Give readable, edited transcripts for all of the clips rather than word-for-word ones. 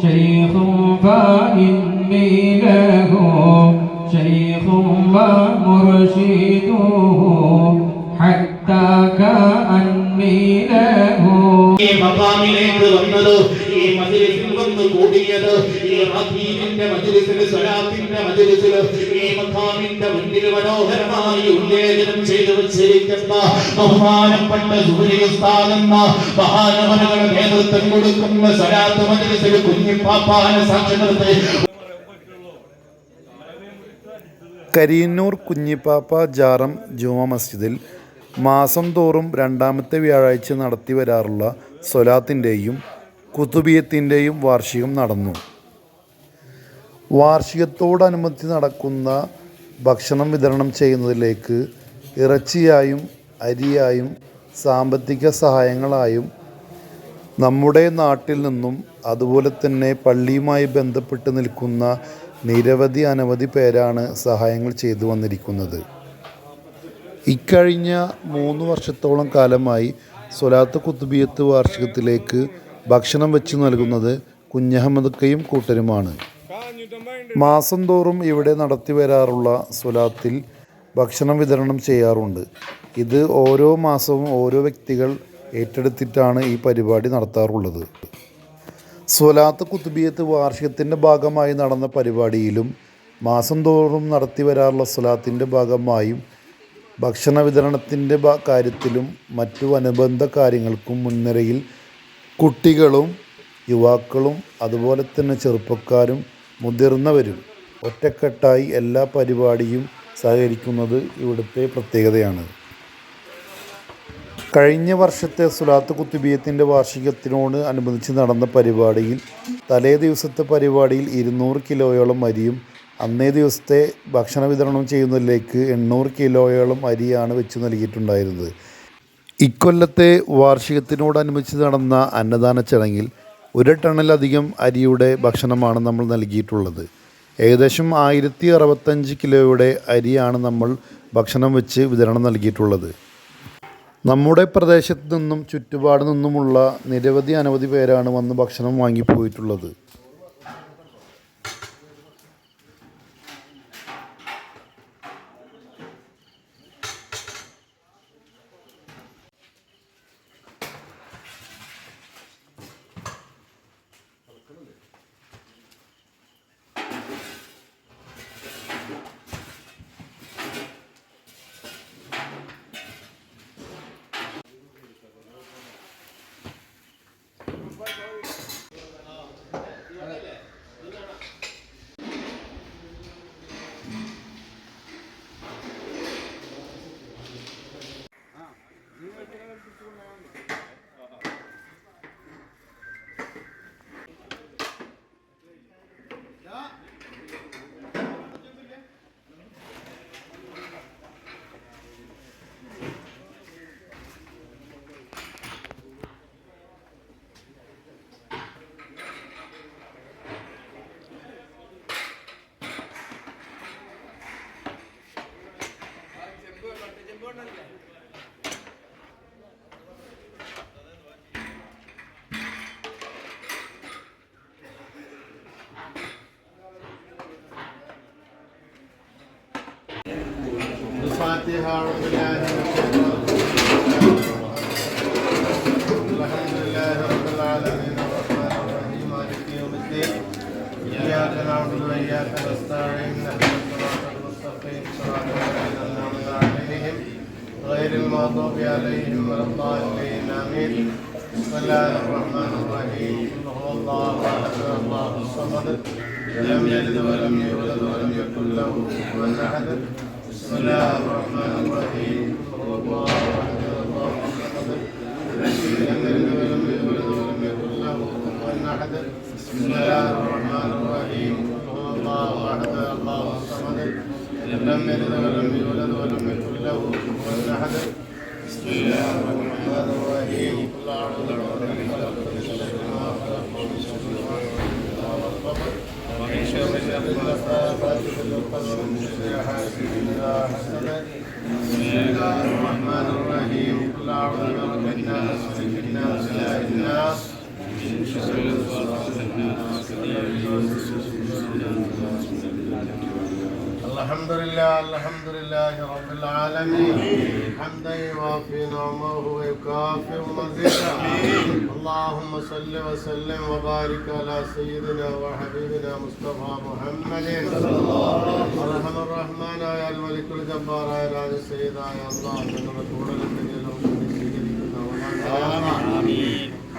شيخ فإني له شيخ ومرشده حتى كأني له മഖാമിലേക്ക് വന്നത് ഈ മജ്‌ലിസിൽ വന്ന് കൂടിയത് ഈ റബീബിന്റെ മജ്‌ലിസിൽ സ്വലാത്തിന്റെ മജ്‌ലിസിൽ ഈ മഖാമിന്റെ മുന്നിൽ മനോഹരമായി ഉല്ലേഖനം ചെയ്തു വച്ചിരിക്കുന്ന ബഹുമാനപ്പെട്ട സുഹരി ഉസ്താദ് എന്ന മഹാനവറുകളുടെ നേതൃത്വം കൊടുക്കുന്ന സ്വലാത്ത് മജ്‌ലിസിൽ കുഞ്ഞിപ്പാപ്പാനെ സാക്ഷി നിർത്തി കരിയന്നൂർ കുഞ്ഞിപ്പാപ്പ ജാറം ജുമാ മസ്ജിദിൽ മാസം തോറും രണ്ടാമത്തെ വ്യാഴാഴ്ച നടത്തി വരാറുള്ള സ്വലാത്തിൻ്റെയും കുതുബിയത്തിൻ്റെയും വാർഷികം നടന്നു. വാർഷികത്തോടനുബന്ധിച്ച് നടക്കുന്ന ഭക്ഷണം വിതരണം ചെയ്യുന്നതിലേക്ക് ഇറച്ചിയായും അരിയായും സാമ്പത്തിക സഹായങ്ങളായും നമ്മുടെ നാട്ടിൽ നിന്നും അതുപോലെ തന്നെ പള്ളിയുമായി ബന്ധപ്പെട്ട് നിൽക്കുന്ന അനവധി പേരാണ് സഹായങ്ങൾ ചെയ്തു വന്നിരിക്കുന്നത്. ഇക്കഴിഞ്ഞ 3 വർഷത്തോളം കാലമായി സ്വലാത്ത് കുത്തുബിയത്ത് വാർഷികത്തിലേക്ക് ഭക്ഷണം വെച്ച് നൽകുന്നത് കുഞ്ഞഹമ്മദക്കയും കൂട്ടരുമാണ്. മാസം തോറും ഇവിടെ നടത്തി വരാറുള്ള സ്വലാത്തിൽ ഭക്ഷണം വിതരണം ചെയ്യാറുണ്ട്. ഇത് ഓരോ മാസവും ഓരോ വ്യക്തികൾ ഏറ്റെടുത്തിട്ടാണ് ഈ പരിപാടി നടത്താറുള്ളത്. സ്വലാത്ത് കുത്തുബിയത്ത് വാർഷികത്തിൻ്റെ ഭാഗമായി നടന്ന പരിപാടിയിലും മാസം തോറും നടത്തി വരാറുള്ള സ്വലാത്തിൻ്റെ ഭാഗമായും ഭക്ഷണ വിതരണത്തിൻ്റെ കാര്യത്തിലും മറ്റു അനുബന്ധ കാര്യങ്ങൾക്കും മുൻനിരയിൽ കുട്ടികളും യുവാക്കളും അതുപോലെ തന്നെ ചെറുപ്പക്കാരും മുതിർന്നവരും ഒറ്റക്കെട്ടായി എല്ലാ പരിപാടിയും സഹകരിക്കുന്നത് ഇവിടുത്തെ പ്രത്യേകതയാണ്. കഴിഞ്ഞ വർഷത്തെ സ്വലാത്ത് കുത്തുബിയത്തിൻ്റെ വാർഷികത്തിനോട് അനുബന്ധിച്ച് നടന്ന പരിപാടിയിൽ തലേ ദിവസത്തെ പരിപാടിയിൽ 200 കിലോയോളം അരിയും അന്നേ ദിവസത്തെ ഭക്ഷണ വിതരണം ചെയ്യുന്നതിലേക്ക് 800 കിലോയോളം അരിയാണ് വെച്ച് നൽകിയിട്ടുണ്ടായിരുന്നത്. ഇക്കൊല്ലത്തെ വാർഷികത്തിനോടനുബന്ധിച്ച് നടന്ന അന്നദാന ചടങ്ങിൽ 1 ടണ്ണിലധികം അരിയുടെ ഭക്ഷണമാണ് നമ്മൾ നൽകിയിട്ടുള്ളത്. ഏകദേശം 1065 കിലോയുടെ അരിയാണ് നമ്മൾ ഭക്ഷണം വെച്ച് വിതരണം നൽകിയിട്ടുള്ളത്. നമ്മുടെ പ്രദേശത്ത് നിന്നും ചുറ്റുപാട് നിന്നുമുള്ള അനവധി പേരാണ് വന്ന് ഭക്ഷണം വാങ്ങിപ്പോയിട്ടുള്ളത്. الفاتحة بالله الحمد لله رب العالمين الرحمن الرحيم مالك يوم الدين إياك نعبد وإياك نستعين اهدنا الصراط المستقيم صراط الذين أنعمت عليهم غير المغضوب عليهم ولا الضالين آمين بسم الله الرحمن الرحيم قل هو الله أحد الله الصمد لم يلد ولم يولد ولم يكن له كفوا أحد بسم الله الرحمن الرحيم هو الله احد الله الصمد لم يلد ولم يولد ولم يكن له كفوا احد بسم الله الرحمن الرحيم هو الله احد الله الصمد لم يلد ولم يولد ولم يكن له كفوا احد بسم الله الرحمن الرحيم قل اعوذ برب الفلق من شر ما خلق ومن شر غاسق ومن شر النفاثات في العقد ومن شر حاسد إذا حسد بسم الله الرحمن الرحيم قل أعوذ برب الناس ملك الناس إله الناس من شر الوسواس الخناس الحمد لله رب العالمين حمدا يوافي نعمه ويكافئ مزيدا اللهم صل وسلم وبارك على سيدنا وحبيبنا مصطفى محمد ارحم الرحمن يا الملك الجبار يا راج السيد يا الله ഞങ്ങളുടെ കൂടലത്തിലും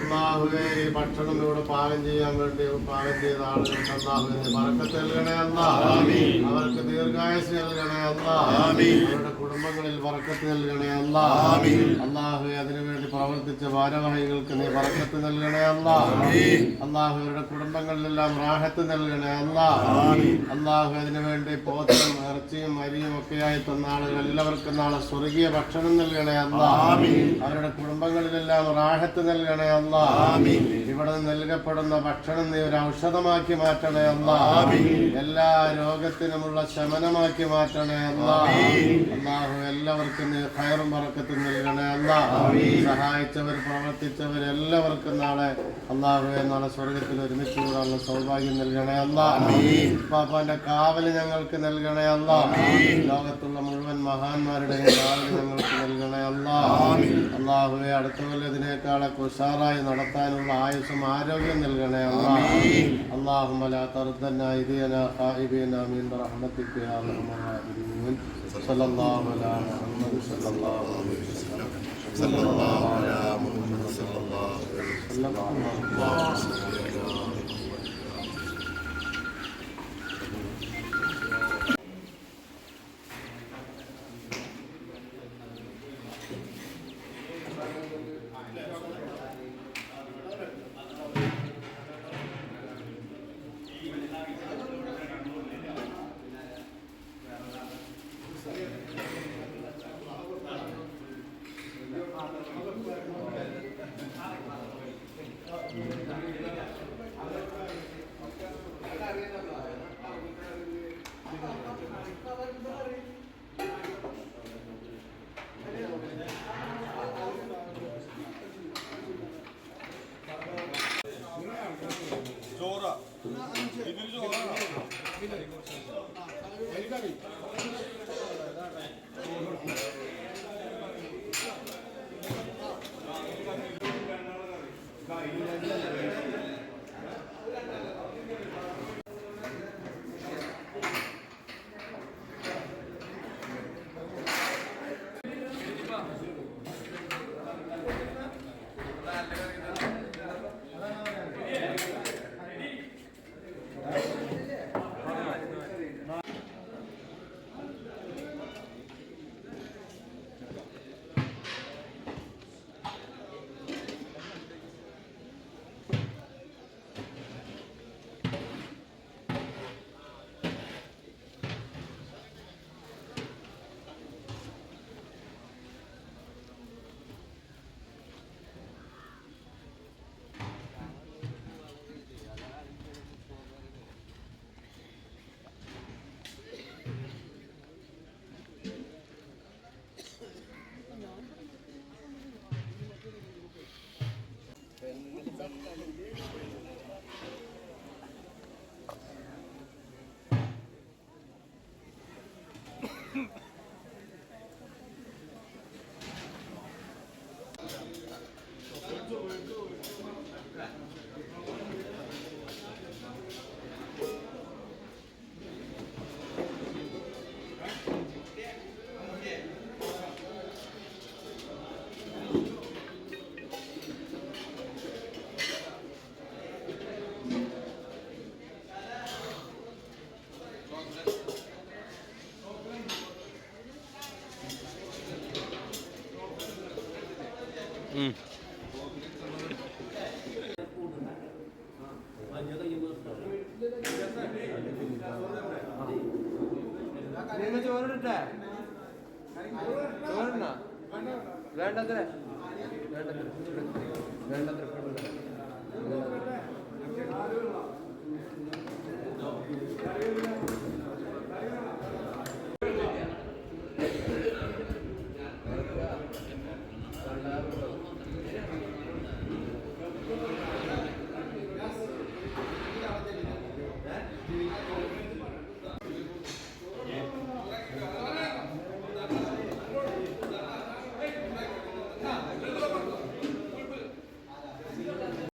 അല്ലാഹുവേ ഈ ഭക്ഷണം ഇവിടെ പാകം ചെയ്യാൻ വേണ്ടി പാകം ചെയ്ത ആളുകൾക്ക് അല്ലാഹുവേ ബറക്കത്ത് നൽകണേ അല്ലാഹ് അവർക്ക് ദീർഘായുസ്സ് നൽകണേ അല്ലാഹ് അവരുടെ കുടുംബങ്ങളിൽ ബറക്കത്ത് നൽകണേ അല്ലാഹ് അല്ലാഹുവേ അതിനുവേണ്ടി പ്രവർത്തിച്ച ഭാരവാഹികൾക്ക് നീ ബറക്കത്ത് നൽകണേ അല്ലാഹ് അല്ലാഹുവരുടെ കുടുംബങ്ങളിലെല്ലാം റാഹത്ത് നൽകണേ അല്ലാഹ് അല്ലാഹു അതിനുവേണ്ടി പോത്തും ഇറച്ചിയും അരിയും ഒക്കെയായി തന്ന ആളുകൾ എല്ലാവർക്കും നാളെ സ്വർഗീയ ഭക്ഷണം നൽകണേ അല്ലാഹ് അവരുടെ കുടുംബങ്ങളിലെല്ലാം റാഹത്ത് നൽകണേ അല്ലാഹ് ഇവിടെ നൽകപ്പെടുന്ന ഭക്ഷണം നീ ഒരു ഔഷധമാക്കി മാറ്റണേ അല്ലാഹ് എല്ലാ രോഗത്തിനുമുള്ള ശമനമാക്കി മാറ്റണേ അല്ലാഹ് അല്ലാഹു എല്ലാവർക്കും നീ ഖൈറും ബറക്കത്തും നൽകണേ അല്ലാഹ് സഹായിച്ചവർ പ്രവർത്തിച്ചവർ എല്ലാവർക്കും നാളെ അല്ലാഹുവേ നാളെ സ്വർഗത്തിൽ ഒരുമിച്ച് കൂടാനുള്ള സൗഭാഗ്യം നൽകണേ അല്ലാഹ് പാപ്പാന്റെ കാവല് ഞങ്ങൾക്ക് നൽകണേ അല്ലാഹ് ലോകത്തുള്ള മുഴുവൻ മഹാന്മാരുടെയും കാവല് ഞങ്ങൾക്ക് നൽകണേ അല്ലാഹ് അല്ലാഹുവേ അടുത്ത കൊല്ലത്തിനേക്കാളൊക്കെ ഉഷാറായി നടത്താനുള്ള ആയുസ്സും ആരോഗ്യം നൽകണേ അല്ലാഹ് اللهم لا تردنا أيدينا خائبين من برحمتك يا أرحم الراحمين صلى الله على محمد صلى الله عليه وسلم صلى الله على محمد صلى الله عليه وسلم ചോറിട്ടെ ചോറിന വേണ്ടത്ര